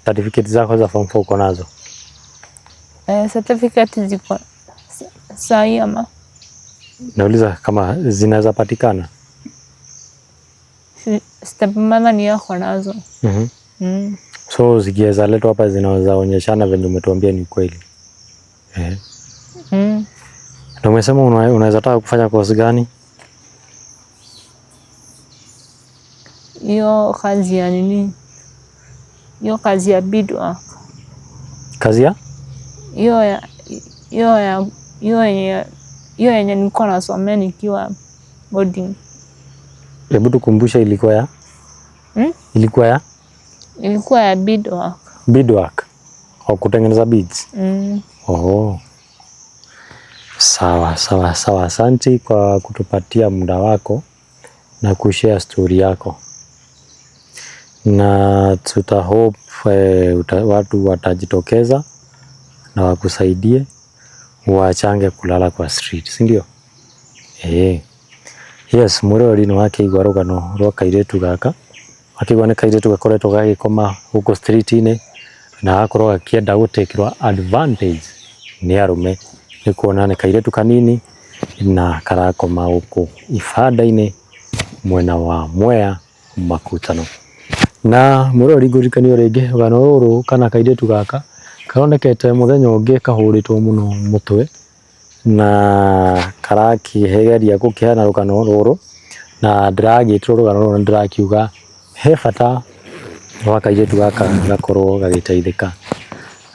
Certificate zako za form 4 uko nazo? Certificate ziko sahi ama? Nauliza kama zinaweza patikana. Stepmother ni yako nazo. So zikiweza letwa hapa zinaweza onyeshana venye umetuambia ni kweli. Na umesema unaweza taka kufanya course gani? Hiyo kazi ya nini? Hiyo kazi ya beadwork. Kazi ya? Hiyo yenye nilikuwa nasomea nikiwa boarding. Hebu tukumbusha ilikuwa ya? Ilikuwa ya? Ilikuwa ya beadwork. Beadwork? Au kutengeneza beads? Sawa. Asante kwa kutupatia muda wako na kushare story yako. Na hope watu watajitokeza na wakusaidie wachange kulala kwa street, si ndio? Yes, Mũrori nĩ wakĩigua rũgano rwa kairĩtu gaka, akĩigua nĩ kairĩtu gakoretwo gagĩkoma gũkũ street-inĩ na gakorwo gakĩenda gũtĩkĩrwo advantage nĩ arũme, nĩ kuona nĩ kairĩtu kanini na karakoma gũkũ ibanda-inĩ mwena wa Mwea Makutano. Na Mũrori ngũrikanio rĩngĩ rũgano rũrũ kana kairĩtu gaka karonekete mũthenya ũngĩ kahũrĩtwo mũno mũtwe na karakĩgeria gũkĩheana rũgano rũrũ, na ndĩragĩtwo rũgano rũrũ ndĩrakiuga he bata wa kairĩtu gaka gakorwo gagĩteithĩka.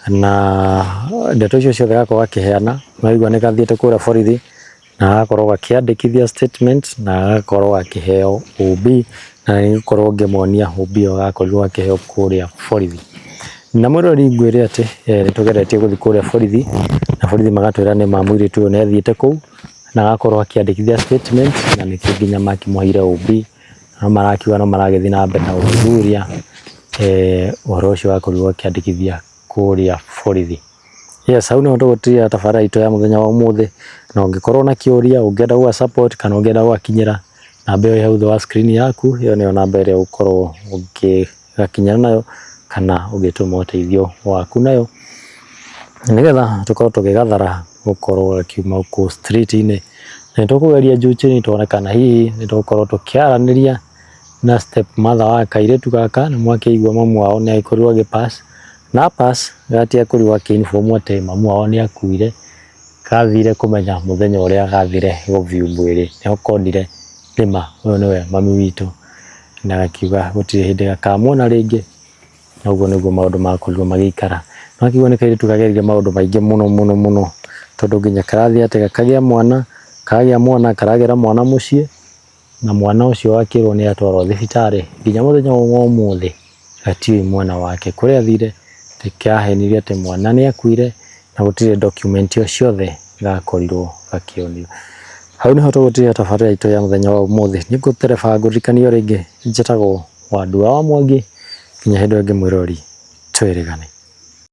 Na ndeto icio ciothe gakorwo gakĩheana, naigua nĩ gathiĩte kũrĩa borithi na gakorwo gakĩandĩkithia statement na gakorwo gakĩheo OB, na nĩgũkorwo ngĩmonia OB ĩyo gakorirwo gakĩheo kũrĩa borithi. Na Mũrori ngwĩre atĩ nĩtũgeretie gũthiĩ kũrĩa borithi na borithi magatwĩra nĩma mũirĩtu ũyũ nĩathiĩte kũu na gakorwo akĩandĩkithia statement, na nĩkĩo nginya makĩmũheire OB, no marakiuga no maragĩthiĩ na mbere na ũthuthuria ũhoro ũcio wakorirwo akĩandĩkithia kũrĩa borithi. Yes, hau nĩho tũgũtigia tabarĩra itũ ya mũthenya wa ũmũthĩ, na ũngĩkorwo na kĩũria ũngĩenda gũga support kana ũngĩenda gũgakinyĩra, namba ĩyo hau thĩ wa screen yaku, ĩyo nĩyo namba ĩrĩa ũgũkorwo ũngĩgakinyĩra nayo kana ũngĩtũma ũteithio waku nayo, nĩgetha tũkorwo tũgĩgathara gũkorwo gakiuma gũkũ street-inĩ. Na nĩtũkũgeria juu chini tuone kana hihi nĩtũgũkorwo tũkĩaranĩria na step mother wa kairĩtu gaka. Nĩmwakĩigua mamu wao nĩagĩkorirwo agĩpass na pass gatiakorirwo akĩ-inform atĩ mamu wao nĩakuire, gathire kũmenya mũthenya ũrĩa gathire gũ-view mwĩrĩ, nĩho konire nĩma ũyũ nĩwe mami witũ, na gakiuga gũtirĩ hĩndĩ gakamuona rĩngĩ, na ũguo nĩguo maũndũ makorirwo magĩikara. Nĩwakĩigua nĩ kairĩtu kagereire maũndũ maingĩ mũno, tondũ nginya karathiĩ atĩ gakagĩa mwana, kagĩa mwana karagĩra mwana mũciĩ, na mwana ũcio wakĩrwo nĩatwarwo thibitarĩ, nginya mũthenya wa ũmũthĩ gatiũĩ mwana wake kũrĩa athire. Nĩkĩahenirie atĩ mwana nĩakuire na gũtirĩ document o ciothe gakorirwo gakĩonio. Hau nĩho tũgũtigia tabarĩra itũ ya mũthenya wa ũmũthĩ. Nĩ ngũtereba ngũrikanio rĩngĩ, njĩtagwo Wandua wa Mwangi, nginya hĩndĩ ĩngĩ Mũrori, twĩrĩgane.